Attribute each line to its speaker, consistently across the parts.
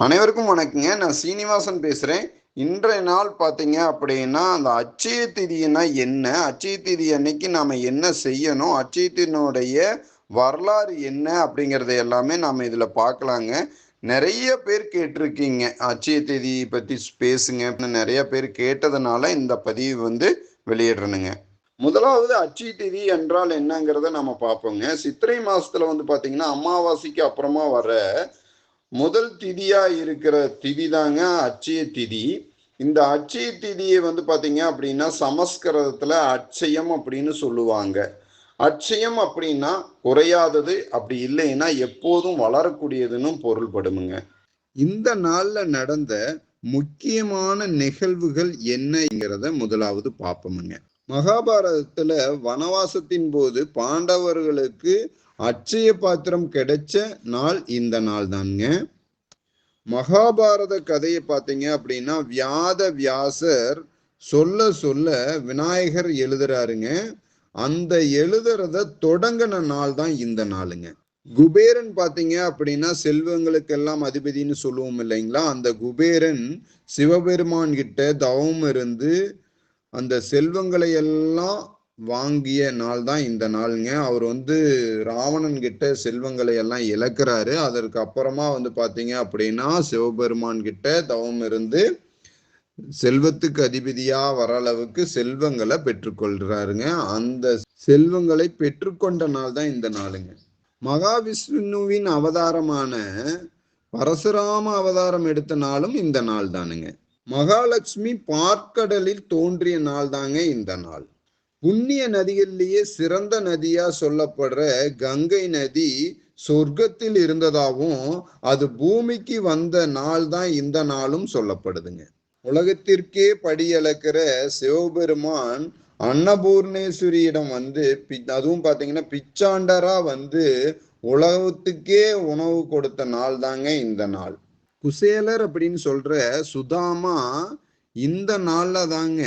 Speaker 1: அனைவருக்கும் வணக்கங்க. நான் சீனிவாசன் பேசுறேன். இன்றைய நாள் பார்த்தீங்க அப்படின்னா, அந்த அட்சய திதினா என்ன? அட்சய திதி அன்னைக்கு நாம என்ன செய்யணும்? அட்சய திதியினுடைய வரலாறு என்ன? அப்படிங்கிறத எல்லாமே நாம இதில பார்க்கலாங்க. நெறைய பேர் கேட்டிருக்கீங்க. அட்சய திதி பத்தி பேசுங்க. நெறைய பேர் கேட்டதுனால இந்த பதிவு வெளியிடுறேனுங்க. முதலாவது அட்சய திதி என்றால் என்னங்கிறத நம்ம பார்ப்போங்க. சித்திரை மாசத்துல பார்த்தீங்கன்னா, அமாவாசைக்கு அப்புறமா வர முதல் திதியா இருக்கிற திதி தாங்க அட்சய திதி. இந்த அட்சய திதியை பார்த்தீங்க அப்படின்னா சமஸ்கிருதத்துல அட்சயம் அப்படின்னு சொல்லுவாங்க. அட்சயம் அப்படின்னா குறையாதது, அப்படி இல்லைன்னா எப்போதும் வளரக்கூடியதுன்னு பொருள்படுமுங்க. இந்த நாள்ல நடந்த முக்கியமான நிகழ்வுகள் என்னங்கிறத முதலாவது பார்ப்போமுங்க. மகாபாரதத்துல வனவாசத்தின் போது பாண்டவர்களுக்கு அட்சய பாத்திரம் கிடைச்ச நாள் இந்த நாள் தாங்க. மகாபாரத கதையை பார்த்தீங்க அப்படின்னா வியாசர் சொல்ல சொல்ல விநாயகர் எழுதுறாருங்க. அந்த எழுதுறத தொடங்கின நாள் தான் இந்த நாளுங்க. குபேரன் பார்த்தீங்க அப்படின்னா செல்வங்களுக்கெல்லாம் அதிபதினு சொல்லுவோம் இல்லைங்களா? அந்த குபேரன் சிவபெருமான் கிட்ட தவம் இருந்து அந்த செல்வங்களை எல்லாம் வாங்கிய நாள் தான் இந்த நாளுங்க. அவர் ராவணன் கிட்ட செல்வங்களை எல்லாம் இழக்கிறாரு. அதற்கு அப்புறமா பார்த்தீங்க அப்படின்னா சிவபெருமான் கிட்ட தவம் இருந்து செல்வத்துக்கு அதிபதியா வர அளவுக்கு செல்வங்களை பெற்றுக்கொள்றாருங்க. அந்த செல்வங்களை பெற்றுக்கொண்ட நாள் தான் இந்த நாளுங்க. மகாவிஷ்ணுவின் அவதாரமான பரசுராம அவதாரம் எடுத்த நாளும் இந்த நாள் தானுங்க. மகாலட்சுமி பார்க்கடலில் தோன்றிய நாள் தாங்க இந்த நாள். புண்ணிய நதிகளிலேயே சிறந்த நதியா சொல்லப்படுற கங்கை நதி சொர்க்கத்தில் இருந்ததாகவும் அது பூமிக்கு வந்த நாள் தான் இந்த நாளும் சொல்லப்படுதுங்க. உலகத்திற்கே படியளக்கிற சிவபெருமான் அன்னபூர்ணேஸ்வரியிடம் அதுவும் பாத்தீங்கன்னா பிச்சாண்டரா உலகத்துக்கே உணவு கொடுத்த நாள் தாங்க இந்த நாள். குசேலர் அப்படின்னு சொல்ற சுதாமா இந்த நாள்ல தாங்க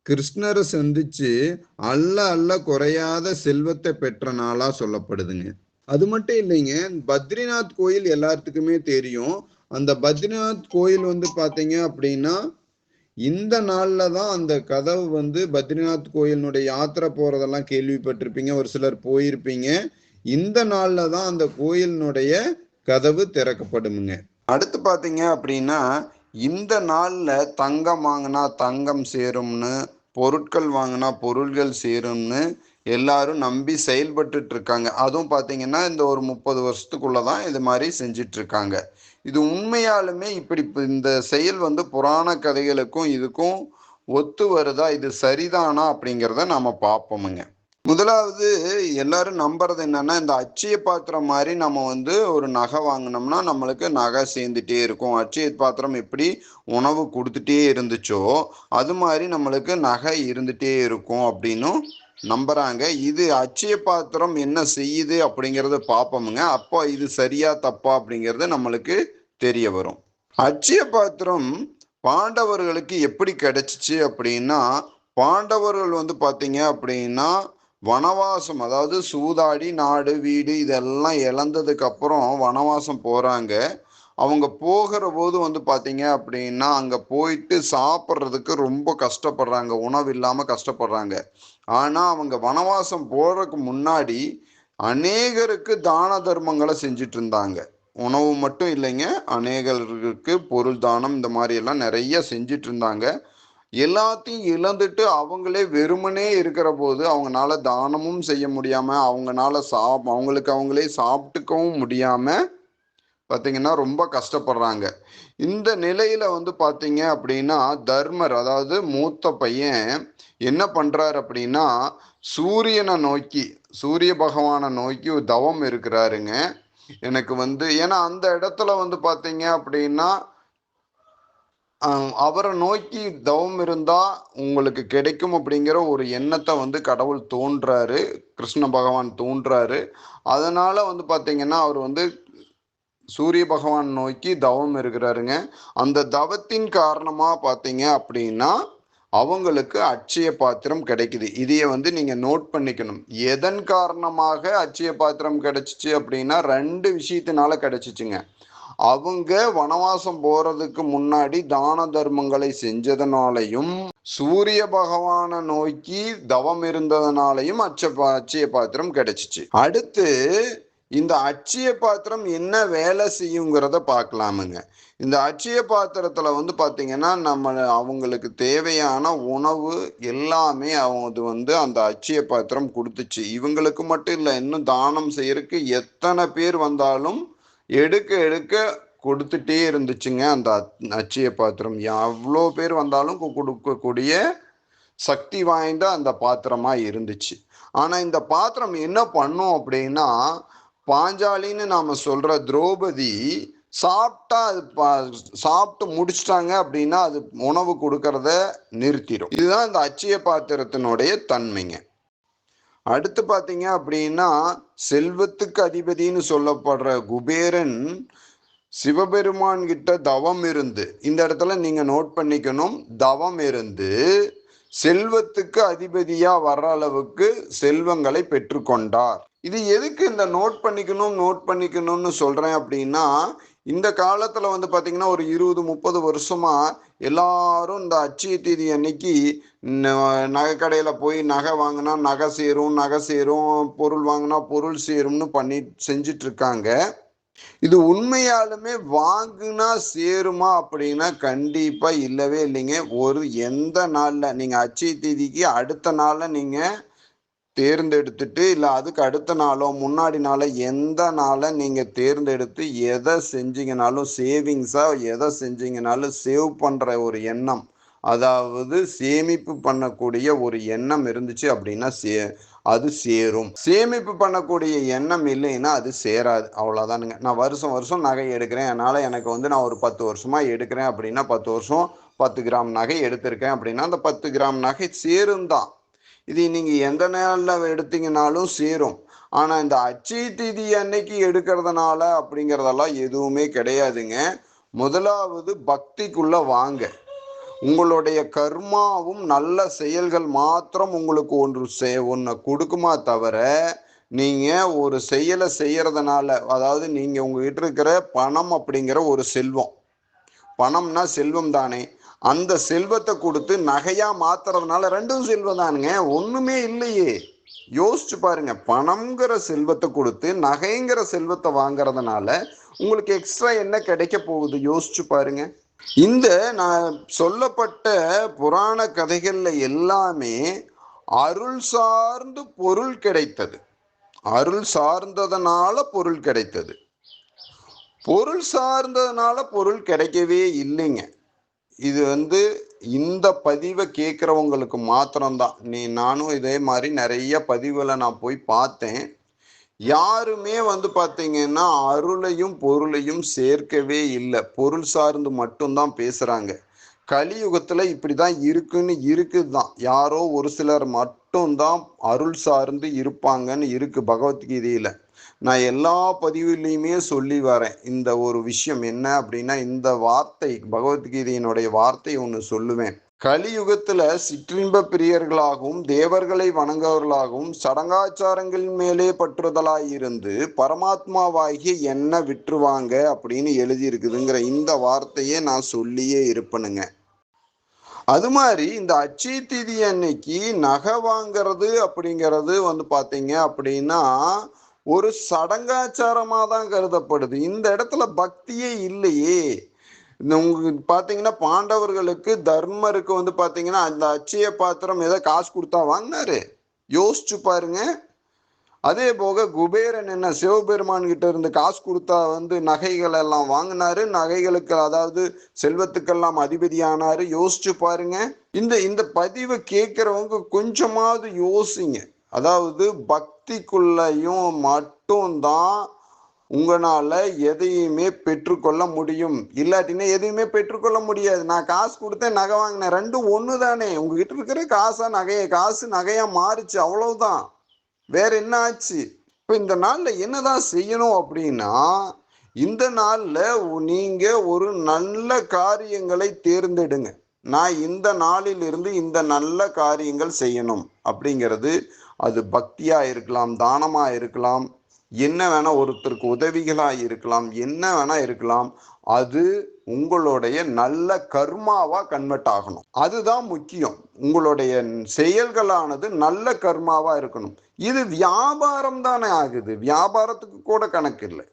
Speaker 1: கிருஷ்ணரை சந்திச்சு அல்ல குறையாத செல்வத்தை பெற்ற நாளா சொல்லப்படுதுங்க. அது மட்டும் இல்லைங்க, பத்ரிநாத் கோயில் எல்லாத்துக்குமே தெரியும். அந்த பத்ரிநாத் கோயில் பாத்தீங்க அப்படின்னா இந்த நாள்ல தான் அந்த கதவு பத்ரிநாத் கோயிலினுடைய யாத்திரை போறதெல்லாம் கேள்விப்பட்டிருப்பீங்க, ஒரு சிலர் போயிருப்பீங்க. இந்த நாள்ல தான் அந்த கோயிலினுடைய கதவு திறக்கப்படுமுங்க. அடுத்து பாத்தீங்க அப்படின்னா இந்த நாள்ல தங்கம் வாங்கினா தங்கம் சேரும்னு, பொருட்கள் வாங்கினா பொருள்கள் சேரும்னு எல்லாரும் நம்பி செயல்பட்டு இருக்காங்க. அதுவும் பார்த்தீங்கன்னா இந்த ஒரு 30 வருஷத்துக்குள்ளதான் இது மாதிரி செஞ்சிட்டு இருக்காங்க. இது உண்மையாலுமே இப்படி இந்த செயல் புராண கதைகளுக்கும் இதுக்கும் ஒத்து வருதா, இது சரிதானா அப்படிங்கிறத நாம பார்ப்போமுங்க. முதலாவது எல்லாரும் நம்புறது என்னன்னா, இந்த அட்சய பாத்திரம் மாதிரி நம்ம ஒரு நகை வாங்கினோம்னா நம்மளுக்கு நகை சேர்ந்துட்டே இருக்கும். அட்சய பாத்திரம் எப்படி உணவு கொடுத்துட்டே இருந்துச்சோ அது மாதிரி நம்மளுக்கு நகை இருந்துட்டே இருக்கும் அப்படின்னு நம்புறாங்க. இது அட்சய பாத்திரம் என்ன செய்யுது அப்படிங்கறத பார்ப்போமுங்க. அப்போ இது சரியா தப்பா அப்படிங்கிறது நம்மளுக்கு தெரிய வரும். அட்சய பாத்திரம் பாண்டவர்களுக்கு எப்படி கிடைச்சிச்சு அப்படின்னா, பாண்டவர்கள் பார்த்தீங்க அப்படின்னா வனவாசம், அதாவது சூதாடி நாடு வீடு இதெல்லாம் இழந்ததுக்கு அப்புறம் வனவாசம் போறாங்க. அவங்க போகிற போது பார்த்தீங்க அப்படின்னா அங்க போயிட்டு சாப்பிட்றதுக்கு ரொம்ப கஷ்டப்படுறாங்க, உணவு இல்லாம கஷ்டப்படுறாங்க. ஆனா அவங்க வனவாசம் போறதுக்கு முன்னாடி அநேகருக்கு தான தர்மங்களை செஞ்சுட்டு இருந்தாங்க. உணவு மட்டும் இல்லைங்க, அநேகருக்கு பொருள் தானம் இந்த மாதிரி எல்லாம் நிறைய செஞ்சுட்டு இருந்தாங்க. எல்லாத்தையும் இழந்துட்டு அவங்களே வெறுமனே இருக்கிற போது அவங்கனால தானமும் செய்ய முடியாம, அவங்களுக்கு அவங்களே சாப்பிட்டுக்கவும் முடியாம பார்த்தீங்கன்னா ரொம்ப கஷ்டப்படுறாங்க. இந்த நிலையில பார்த்தீங்க அப்படின்னா தர்மர், அதாவது மூத்த பையன் என்ன பண்றாரு அப்படின்னா சூரியனை நோக்கி, சூரிய பகவானை நோக்கி தவம் இருக்கிறாருங்க. எனக்கு ஏன்னா அந்த இடத்துல பார்த்தீங்க அப்படின்னா அவரை நோக்கி தவம் இருந்தா உங்களுக்கு கிடைக்கும் அப்படிங்கிற ஒரு எண்ணத்தை கடவுள் தோன்றாரு, கிருஷ்ண பகவான் தோன்றாரு. அதனால பார்த்தீங்கன்னா அவர் சூரிய பகவான் நோக்கி தவம் இருக்கிறாருங்க. அந்த தவத்தின் காரணமா பார்த்தீங்க அப்படின்னா அவங்களுக்கு அட்சய பாத்திரம் கிடைக்குது. இதைய நீங்க நோட் பண்ணிக்கணும். எதன் காரணமாக அட்சய பாத்திரம் கிடைச்சிச்சு அப்படின்னா 2 விஷயத்தினால கிடைச்சிச்சுங்க. அவங்க வனவாசம் போறதுக்கு முன்னாடி தான தர்மங்களை செஞ்சதுனாலையும் சூரிய பகவானை நோக்கி தவம் இருந்ததுனாலையும் அட்சய பாத்திரம் கிடைச்சிச்சு. அடுத்து இந்த அட்சய பாத்திரம் என்ன வேலை செய்யுங்கிறத பார்க்கலாமுங்க. இந்த அட்சய பாத்திரத்துல வந்து பாத்தீங்கன்னா நம்ம அவங்களுக்கு தேவையான உணவு எல்லாமே அவங்க அந்த அட்சய பாத்திரம் கொடுத்துச்சு. இவங்களுக்கு மட்டும் இல்லை, இன்னும் தானம் செய்யறதுக்கு எத்தனை பேர் வந்தாலும் எடுக்க எடுக்க கொடுத்துட்டே இருந்துச்சுங்க. அந்த அட்சய பாத்திரம் எவ்வளோ பேர் வந்தாலும் கொடுக்கக்கூடிய சக்தி வாய்ந்த அந்த பாத்திரமா இருந்துச்சு. ஆனா இந்த பாத்திரம் என்ன பண்ணும் அப்படின்னா, பாஞ்சாலின்னு நாம சொல்ற திரௌபதி சாப்பிட்டா சாப்பிட்டு முடிச்சிட்டாங்க அப்படின்னா அது உணவு கொடுக்கறத நிறுத்திடும். இதுதான் இந்த அட்சய பாத்திரத்தினுடைய தன்மைங்க. அடுத்து பாத்தீங்க அப்படின்னா, செல்வத்துக்கு அதிபதினு சொல்லப்படுற குபேரன் சிவபெருமான் கிட்ட தவம் இருந்து, இந்த இடத்துல நீங்க நோட் பண்ணிக்கணும், தவம் இருந்து செல்வத்துக்கு அதிபதியா வர்ற அளவுக்கு செல்வங்களை பெற்றுக்கொண்டார். இது எதுக்கு இந்த நோட் பண்ணிக்கணும்னு சொல்றேன் அப்படின்னா, இந்த காலத்துல வந்து பாத்தீங்கன்னா ஒரு 20-30 வருஷமா எல்லாரும் இந்த அட்சய தீதி அன்னைக்கு நகை கடையில போய் நகை வாங்கினா நகை சேரும், பொருள் வாங்கினா பொருள் சேரும்னு செஞ்சிட்டு இருக்காங்க. இது உண்மையாலுமே வாங்குனா சேருமா அப்படின்னா கண்டிப்பா இல்லவே இல்லைங்க. எந்த நாள்ல நீங்க அட்சய தீதிக்கு அடுத்த நாள்ல நீங்க தேர்ந்தெடுத்துட்டு, இல்ல அதுக்கு அடுத்த நாளோ முன்னாடி நாளோ எந்த நாளை நீங்க தேர்ந்தெடுத்து எதை செஞ்சீங்கனாலும், சேவிங்ஸா எதை செஞ்சீங்கனாலும் சேவ் பண்ற ஒரு எண்ணம், அதாவது சேமிப்பு பண்ணக்கூடிய ஒரு எண்ணம் இருந்துச்சு அப்படின்னா அது சேரும். சேமிப்பு பண்ணக்கூடிய எண்ணம் இல்லைன்னா அது சேராது. அவ்வளவுதானுங்க. நான் வருஷம் வருஷம் நகை எடுக்கிறேன், அதனால எனக்கு நான் ஒரு 10 வருஷமா எடுக்கிறேன் அப்படின்னா 10 வருஷம் 10 கிராம் நகை எடுத்திருக்கேன் அப்படின்னா அந்த 10 கிராம் நகை சேரும் தான். இது நீங்க எந்த நாள்ல எடுத்தீங்கனாலும் சேரும். ஆனா இந்த அட்சய தீதி அன்னைக்கு எடுக்கிறதுனால அப்படிங்கிறதெல்லாம் எதுவுமே கிடையாதுங்க. முதலாவது பக்திக்குள்ள வாங்க. உங்களுடைய கர்மாவும் நல்ல செயல்கள் மாத்திரம் உங்களுக்கு ஒன்று கொடுக்குமா தவிர, நீங்க ஒரு செயலை செய்யறதுனால, அதாவது நீங்க உங்ககிட்ட இருக்கிற பணம் அப்படிங்கிற ஒரு செல்வம், பணம்னா செல்வம் தானே, அந்த செல்வத்தை கொடுத்து நகையா மாத்துறதுனால ரெண்டும் செல்வம் தானுங்க, ஒண்ணுமே இல்லையே. யோசிச்சு பாருங்க. பணம்ங்கிற செல்வத்தை கொடுத்து நகைங்கிற செல்வத்தை வாங்குறதுனால உங்களுக்கு எக்ஸ்ட்ரா என்ன கிடைக்க போகுது? யோசிச்சு பாருங்க. இந்த நான் சொல்லப்பட்ட புராண கதைகள்ல எல்லாமே அருள் சார்ந்து பொருள் கிடைத்தது. அருள் சார்ந்ததுனால பொருள் கிடைத்தது. பொருள் சார்ந்ததுனால பொருள் கிடைக்கவே இல்லைங்க. இது இந்த பதிவை கேட்குறவங்களுக்கு மாத்திரம்தான். நானும் இதே மாதிரி நிறைய பதிவுகளை நான் போய் பார்த்தேன். யாருமே பார்த்தீங்கன்னா அருளையும் பொருளையும் சேர்க்கவே இல்லை. பொருள் சார்ந்து மட்டும்தான் பேசுறாங்க. கலியுகத்துல இப்படிதான் இருக்குதுதான். யாரோ ஒரு சிலர் மட்டும்தான் அருள் சார்ந்து இருப்பாங்கன்னு இருக்கு பகவத்கீதையில. நான் எல்லா பதிவுலையுமே சொல்லி வரேன். இந்த ஒரு விஷயம் என்ன அப்படின்னா, இந்த வார்த்தை பகவத்கீதையினுடைய வார்த்தை ஒன்று சொல்லுவேன். கலியுகத்துல சிற்றின்ப பிரியர்களாகவும் தேவர்களை வணங்குவர்களாகவும் சடங்காச்சாரங்களின் மேலே பற்றுதலாயிருந்து பரமாத்மாவாகிய என்ன விட்டுருவாங்க அப்படின்னு எழுதி இருக்குதுங்கிற இந்த வார்த்தையே நான் சொல்லியே இருப்பேனுங்க. அது மாதிரி இந்த அட்சய தீதி அன்னைக்கு நகை வாங்கிறது அப்படிங்கிறது பாத்தீங்க அப்படின்னா ஒரு சடங்காச்சாரமா தான் கருதப்படுது. இந்த இடத்துல பக்தியே இல்லையே. உங்களுக்கு பாத்தீங்கன்னா பாண்டவர்களுக்கு தர்மருக்கு பாத்தீங்கன்னா அந்த அட்சய பாத்திரம் ஏதோ காசு கொடுத்தா வாங்கினாரு? யோசிச்சு பாருங்க. அதே போக குபேரன் என்ன சிவபெருமான் கிட்ட இருந்து காசு கொடுத்தா நகைகள் எல்லாம் வாங்கினாரு. நகைகளுக்கு அதாவது செல்வத்துக்கெல்லாம் அதிபதியானாரு. யோசிச்சு பாருங்க. இந்த பதிவை கேட்கிறவங்க கொஞ்சமாவது யோசிங்க. அதாவது பக்திக்குள்ளையும் மட்டும்தான் உங்களால எதையுமே பெற்றுக்கொள்ள முடியும். இல்லாட்டினா எதையுமே பெற்றுக்கொள்ள முடியாது. நான் காசு கொடுத்தேன், நகை வாங்கினேன், ரெண்டும் ஒண்ணு தானே. உங்ககிட்ட இருக்கிற காசு நகையா மாறுச்சு, அவ்வளவுதான். வேற என்ன ஆச்சு? இப்ப இந்த நாள்ல என்னதான் செய்யணும் அப்படின்னா, இந்த நாள்ல நீங்க ஒரு நல்ல காரியங்களை தேர்ந்தெடுங்க. நான் இந்த நாளில் இருந்து இந்த நல்ல காரியங்கள் செய்யணும் அப்படிங்கிறது, அது பக்தியா இருக்கலாம், தானமா இருக்கலாம், என்ன வேணா ஒருத்தருக்கு உதவிகளா இருக்கலாம், என்ன வேணா இருக்கலாம். அது உங்களுடைய நல்ல கர்மாவா கன்வெர்ட் ஆகணும். அதுதான் முக்கியம். உங்களுடைய செயல்களானது நல்ல கர்மாவா இருக்கணும். இது வியாபாரம் தானே ஆகுது, வியாபாரத்துக்கு கூட கணக்கு இல்லை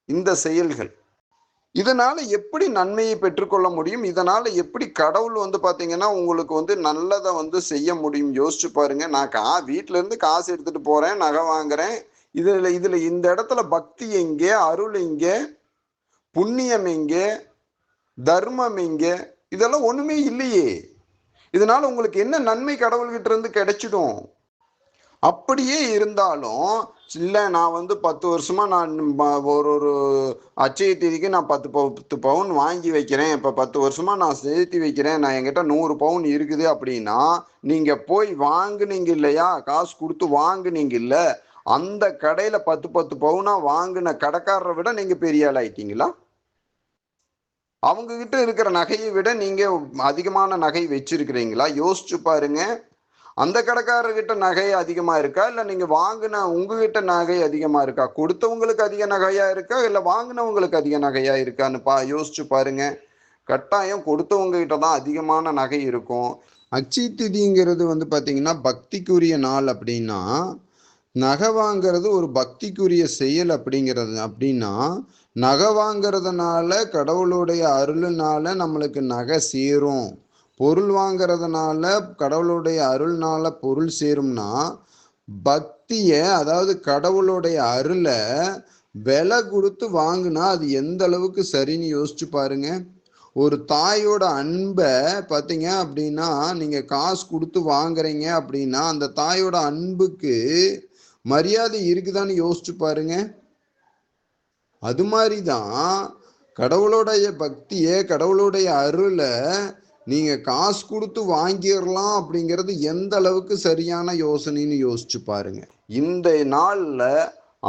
Speaker 1: இந்த செயல்கள். இதனால எப்படி நன்மையை பெற்றுக்கொள்ள முடியும்? இதனால எப்படி கடவுள் பாத்தீங்கன்னா உங்களுக்கு நல்லதை செய்ய முடியும்? யோசிச்சு பாருங்க. நான் வீட்டுல இருந்து காசு எடுத்துட்டு போறேன், நகை வாங்குறேன். இதுல இந்த இடத்துல பக்தி எங்கே, அருள் எங்கே, புண்ணியம் எங்கே, தர்மம் எங்கே? இதெல்லாம் ஒண்ணுமே இல்லையே. இதனால உங்களுக்கு என்ன நன்மை கடவுள்கிட்ட இருந்து கிடைச்சிடும்? அப்படியே இருந்தாலும் இல்லை, நான் 10 வருஷமா நான் ஒரு அச்சய தேதிக்கு நான் 10 பவுன் வாங்கி வைக்கிறேன், இப்போ 10 வருஷமா நான் சேர்த்து வைக்கிறேன், நான் என்கிட்ட 100 பவுன் இருக்குது அப்படின்னா, நீங்க போய் வாங்குனீங்க இல்லையா, காசு கொடுத்து வாங்குனீங்க இல்ல, அந்த கடையில 10 பவுனா வாங்கின கடைக்காரரை விட நீங்க பெரிய ஆள் ஆயிட்டீங்களா? அவங்க கிட்ட இருக்கிற நகையை விட நீங்க அதிகமான நகை வச்சிருக்கிறீங்களா? யோசிச்சு பாருங்க. அந்த கடைக்காரர்கிட்ட நகை அதிகமா இருக்கா, இல்ல நீங்க வாங்கின உங்ககிட்ட நகை அதிகமா இருக்கா? கொடுத்தவங்களுக்கு அதிக நகையா இருக்கா, இல்ல வாங்கினவங்களுக்கு அதிக நகையா இருக்கான்னு யோசிச்சு பாருங்க. கட்டாயம் கொடுத்தவங்க கிட்ட தான் அதிகமான நகை இருக்கும். அட்சய திதிங்கிறது பாத்தீங்கன்னா பக்திக்குரிய நாள் அப்படின்னா, நகை வாங்கிறது ஒரு பக்திக்குரிய செயல் அப்படின்னா நகை வாங்கிறதுனால கடவுளுடைய அருள்னால நம்மளுக்கு நகை சேரும். பொருள் வாங்கிறதுனால கடவுளுடைய அருள்னால பொருள் சேரும்னா, பக்திய அதாவது கடவுளுடைய அருளை விலை கொடுத்து வாங்கினா அது எந்த அளவுக்கு சரின்னு யோசிச்சு பாருங்க. ஒரு தாயோட அன்பை பார்த்தீங்க அப்படின்னா, நீங்க காசு கொடுத்து வாங்குறீங்க அப்படின்னா அந்த தாயோட அன்புக்கு மரியாதை இருக்குதான்னு யோசிச்சு பாருங்க. அது மாதிரிதான் கடவுளுடைய பக்தியை, கடவுளுடைய அருளை நீங்க காசு கொடுத்து வாங்கிடலாம் அப்படிங்கிறது எந்த அளவுக்கு சரியான யோசனைன்னு யோசிச்சு பாருங்க. இந்த நாள்ல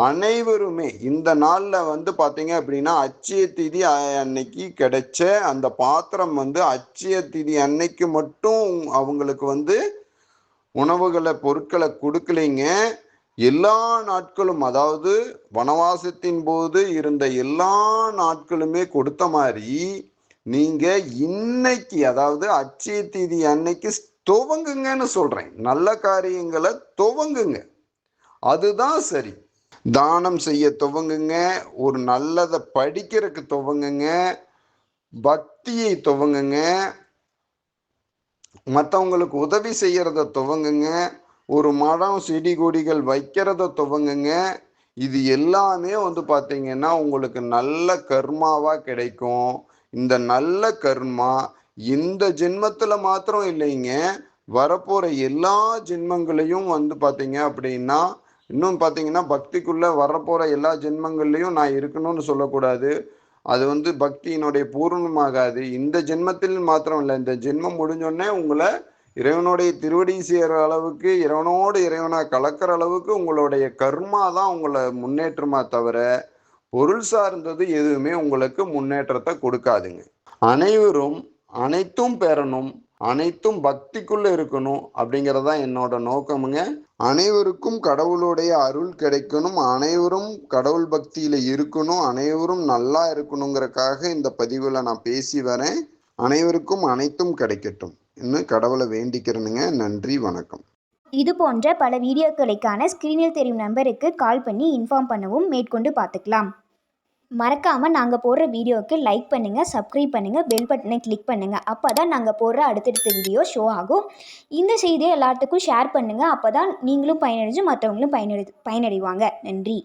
Speaker 1: அனைவருமே இந்த நாள்ல பாத்தீங்க அப்படின்னா அட்சய திதி அன்னைக்கு கிடைச்ச அந்த பாத்திரம் அட்சய திதி அன்னைக்கு மட்டும் அவங்களுக்கு உணவுகளை பொருட்களை கொடுக்கலைங்க. எல்லா நாட்களும், அதாவது வனவாசத்தின் போது இருந்த எல்லா நாட்களுமே கொடுத்த மாதிரி நீங்க இன்னைக்கு, அதாவது அட்சய திதி அன்னைக்கு துவங்குங்கன்னு சொல்றேன். நல்ல காரியங்களை துவங்குங்க, அதுதான் சரி. தானம் செய்ய துவங்குங்க, ஒரு நல்லதை படிக்கிறதுக்கு துவங்குங்க, பக்தியை துவங்குங்க, மற்றவங்களுக்கு உதவி செய்யறத துவங்குங்க, ஒரு மரம் செடி கொடிகள் வைக்கிறத துவங்குங்க. இது எல்லாமே பார்த்தீங்கன்னா உங்களுக்கு நல்ல கர்மாவா கிடைக்கும். இந்த நல்ல கர்மா இந்த ஜென்மத்துல மாத்திரம் இல்லைங்க, வரப்போற எல்லா ஜென்மங்களையும் பார்த்தீங்க அப்படின்னா, இன்னும் பார்த்தீங்கன்னா பக்திக்குள்ள வரப்போற எல்லா ஜென்மங்கள்லையும் நான் இருக்கணும்னு சொல்லக்கூடாது. அது பக்தியினுடைய பூர்ணமாகாது. இந்த ஜென்மத்தில் மாத்திரம் இல்லை, இந்த ஜென்மம் முடிஞ்சோடனே உங்களை இறைவனுடைய திருவடி செய்கிற அளவுக்கு, இறைவனோடு இறைவனா கலக்கிற அளவுக்கு உங்களுடைய கர்மா தான் உங்களை முன்னேற்றமா தவிர பொருள் சார்ந்தது எதுவுமே உங்களுக்கு முன்னேற்றத்தை கொடுக்காதுங்க. அனைவரும் அனைத்தும் பெறணும், அனைத்தும் பக்திக்குள்ள இருக்கணும் அப்படிங்கிறதா என்னோட நோக்கமுங்க. அனைவருக்கும் கடவுளுடைய அருள் கிடைக்கணும், அனைவரும் கடவுள் பக்தியில இருக்கணும், அனைவரும் நல்லா இருக்கணுங்கிறதுக்காக இந்த பதிவுல நான் பேசி வரேன். அனைவருக்கும் அனைத்தும் கிடைக்கட்டும் இன்னும் கடவுளை வேண்டிக்கிறேனுங்க. நன்றி, வணக்கம்.
Speaker 2: இது போன்ற பல வீடியோக்களுக்கான ஸ்க்ரீனில் தெரியும் நம்பருக்கு கால் பண்ணி இன்ஃபார்ம் பண்ணவும் மேற்கொண்டு பார்த்துக்கலாம். மறக்காமல் நாங்கள் போடுற வீடியோவுக்கு லைக் பண்ணுங்கள், சப்ஸ்கிரைப் பண்ணுங்கள், பெல் பட்டனை கிளிக் பண்ணுங்கள். அப்போ தான் நாங்கள் போடுற அடுத்தடுத்த வீடியோ ஷோ ஆகும். இந்த செய்தியை எல்லாத்துக்கும் ஷேர் பண்ணுங்கள். அப்போ தான் நீங்களும் பயனடைஞ்சு மற்றவங்களும் பயனடைவாங்க. நன்றி.